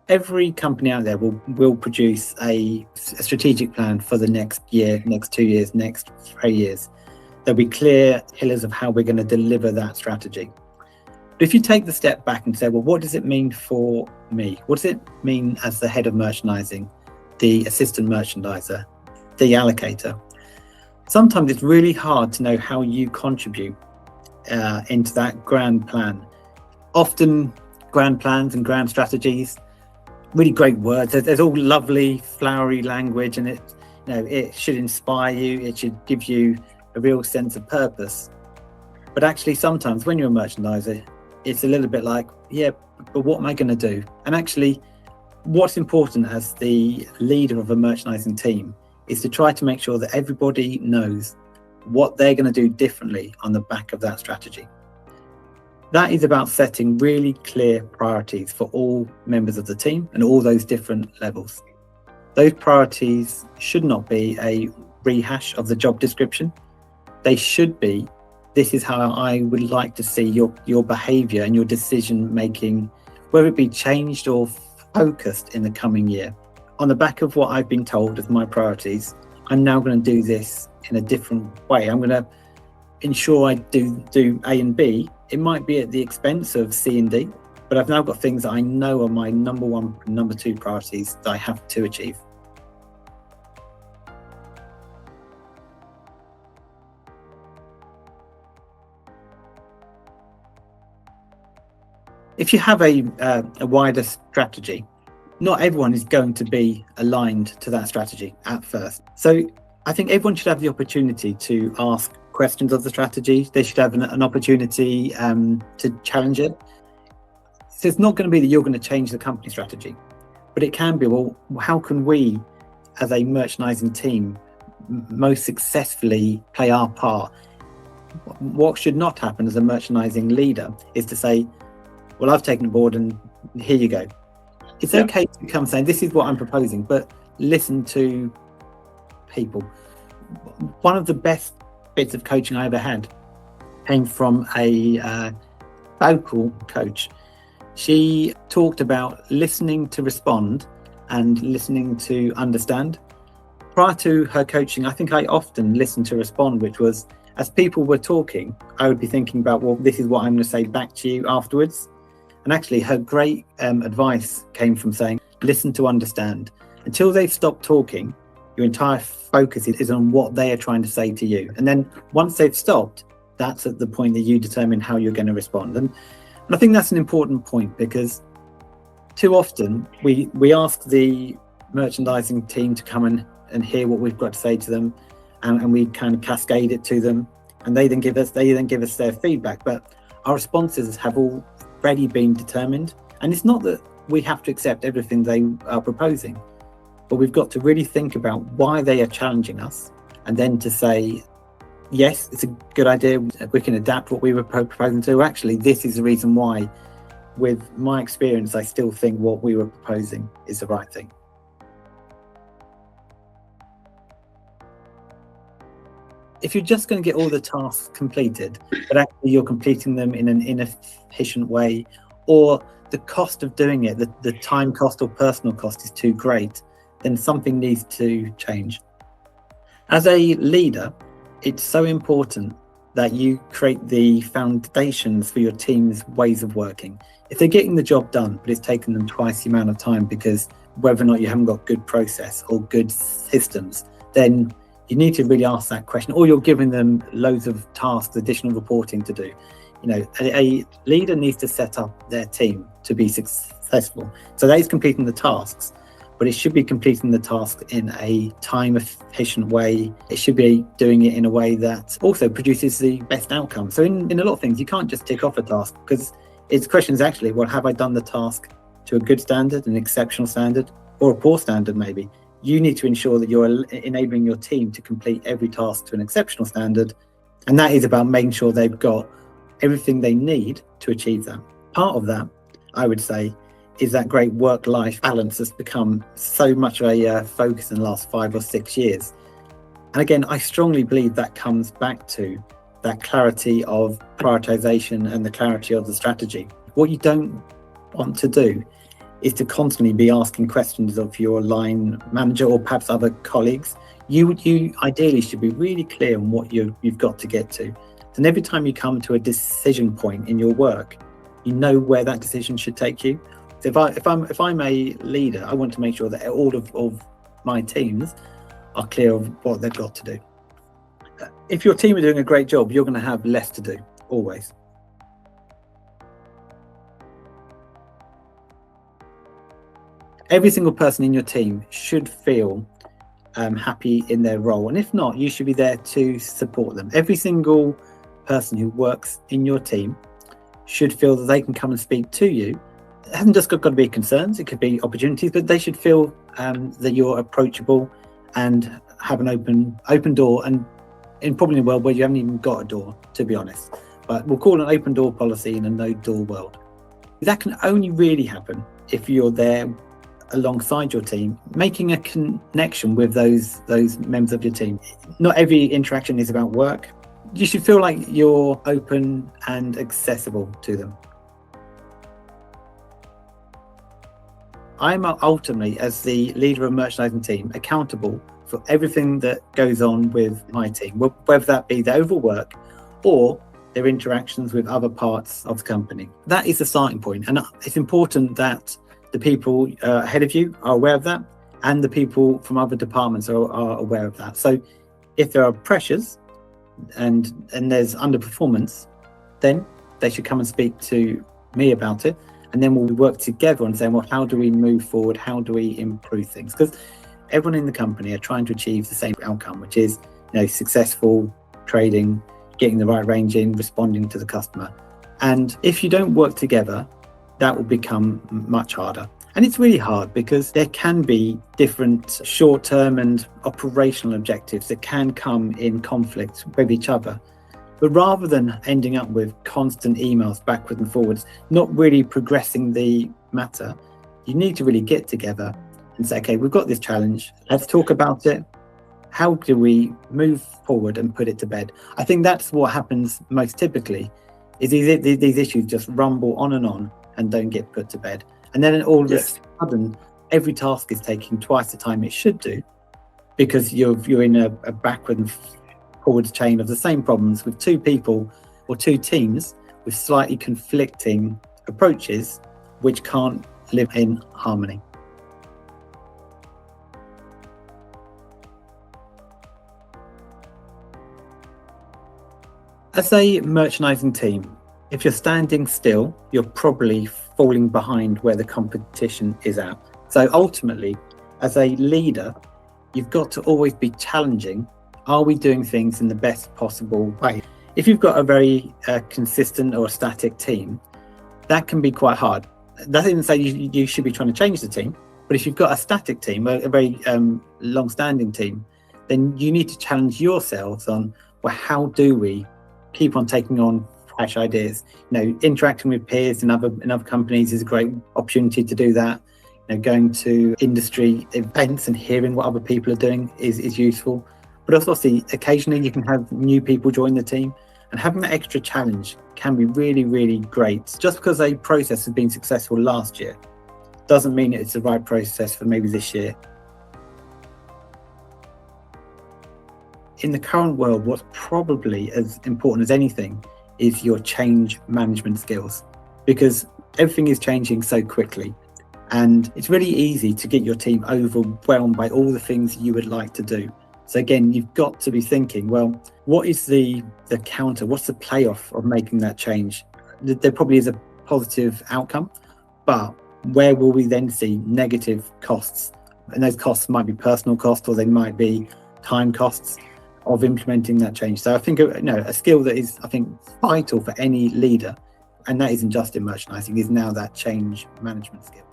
Every company out there will produce a strategic plan for the next year, next 2 years, next 3 years. There'll be clear pillars of how we're going to deliver that strategy. But if you take the step back and say, well, what does it mean for me? What does it mean as the head of merchandising, the assistant merchandiser, the allocator? Sometimes it's really hard to know how you contribute into that grand plan. Often grand plans and grand strategies, really great words. There's all lovely, flowery language, and it should inspire you. It should give you a real sense of purpose. But actually, sometimes when you're a merchandiser, it's a little bit like, yeah, but what am I going to do? And actually, what's important as the leader of a merchandising team is to try to make sure that everybody knows what they're going to do differently on the back of that strategy. That is about setting really clear priorities for all members of the team and all those different levels. Those priorities should not be a rehash of the job description. They should be, this is how I would like to see your behaviour and your decision making, whether it be changed or focused in the coming year. On the back of what I've been told as my priorities, I'm now going to do this in a different way. I'm going to ensure I do A and B. It might be at the expense of C and D, but I've now got things that I know are my number one, number two priorities that I have to achieve. If you have a wider strategy, not everyone is going to be aligned to that strategy at first. So I think everyone should have the opportunity to ask questions of the strategy. They should have an opportunity to challenge it. So it's not going to be that you're going to change the company strategy, but it can be, well, how can we as a merchandising team most successfully play our part? What should not happen as a merchandising leader is to say, well, I've taken a board and here you go. It's okay to come saying, this is what I'm proposing, but listen to people. One of the best bits of coaching I ever had came from a vocal coach. She talked about listening to respond and listening to understand. Prior to her coaching, I think I often listened to respond, which was, as people were talking, I would be thinking about, well, this is what I'm going to say back to you afterwards. And actually, her great advice came from saying, listen to understand. Until they've stopped talking, your entire focus is on what they are trying to say to you. And then once they've stopped, that's at the point that you determine how you're going to respond. And I think that's an important point, because too often we ask the merchandising team to come and hear what we've got to say to them, and we kind of cascade it to them, and they then give us their feedback. But our responses have already been determined, and it's not that we have to accept everything they are proposing, but we've got to really think about why they are challenging us, and then to say, yes, it's a good idea, we can adapt what we were proposing to. Actually, this is the reason why, with my experience, I still think what we were proposing is the right thing. If you're just going to get all the tasks completed, but actually you're completing them in an inefficient way, or the cost of doing it, the time cost or personal cost is too great, then something needs to change. As a leader, it's so important that you create the foundations for your team's ways of working. If they're getting the job done, but it's taken them twice the amount of time because whether or not you haven't got good process or good systems, then you need to really ask that question, or you're giving them loads of tasks, additional reporting to do. A leader needs to set up their team to be successful. So that is completing the tasks, but it should be completing the task in a time efficient way. It should be doing it in a way that also produces the best outcome. So in a lot of things, you can't just tick off a task, because its question is actually, well, have I done the task to a good standard, an exceptional standard, or a poor standard maybe? You need to ensure that you're enabling your team to complete every task to an exceptional standard. And that is about making sure they've got everything they need to achieve that. Part of that, I would say, is that great work-life balance that's become so much of a focus in the last 5 or 6 years. And again, I strongly believe that comes back to that clarity of prioritization and the clarity of the strategy. What you don't want to do is to constantly be asking questions of your line manager or perhaps other colleagues. You ideally should be really clear on what you've got to get to. And every time you come to a decision point in your work, you know where that decision should take you. So if I'm a leader, I want to make sure that all of my teams are clear of what they've got to do. If your team are doing a great job, you're going to have less to do, always. Every single person in your team should feel happy in their role. And if not, you should be there to support them. Every single person who works in your team should feel that they can come and speak to you. It hasn't just got to be concerns, it could be opportunities, but they should feel that you're approachable and have an open door, and in probably a world where you haven't even got a door, to be honest. But we'll call it an open door policy in a no door world. That can only really happen if you're there alongside your team, making a connection with those members of your team. Not every interaction is about work. You should feel like you're open and accessible to them. I'm ultimately, as the leader of a merchandising team, accountable for everything that goes on with my team, whether that be their overwork or their interactions with other parts of the company. That is the starting point, and it's important that the people ahead of you are aware of that, and the people from other departments are aware of that. So if there are pressures and there's underperformance, then they should come and speak to me about it, and then we'll work together on saying, well, how do we move forward? How do we improve things? Because everyone in the company are trying to achieve the same outcome, which is, successful trading, getting the right range in, responding to the customer. And if you don't work together, that will become much harder. And it's really hard because there can be different short-term and operational objectives that can come in conflict with each other. But rather than ending up with constant emails backwards and forwards, not really progressing the matter, you need to really get together and say, okay, we've got this challenge, let's talk about it. How do we move forward and put it to bed? I think that's what happens most typically, is these issues just rumble on and don't get put to bed. And then all of a sudden, every task is taking twice the time it should do, because you're in a backward and forward chain of the same problems with two people or two teams with slightly conflicting approaches, which can't live in harmony. As a merchandising team, if you're standing still, you're probably falling behind where the competition is at. So ultimately, as a leader, you've got to always be challenging. Are we doing things in the best possible way? If you've got a very consistent or static team, that can be quite hard. That doesn't say you should be trying to change the team, but if you've got a static team, a very long-standing team, then you need to challenge yourselves on, well, how do we keep on taking on fresh ideas? Interacting with peers in other companies is a great opportunity to do that. Going to industry events and hearing what other people are doing is useful. But also, occasionally you can have new people join the team, and having that extra challenge can be really, really great. Just because a process has been successful last year doesn't mean it's the right process for maybe this year. In the current world, what's probably as important as anything is your change management skills, because everything is changing so quickly, and it's really easy to get your team overwhelmed by all the things you would like to do. So again, you've got to be thinking, well, what is the counter? What's the payoff of making that change? There probably is a positive outcome, but where will we then see negative costs? And those costs might be personal costs, or they might be time costs of implementing that change. So I think a skill that is, I think, vital for any leader, and that isn't just in merchandising, is now that change management skill.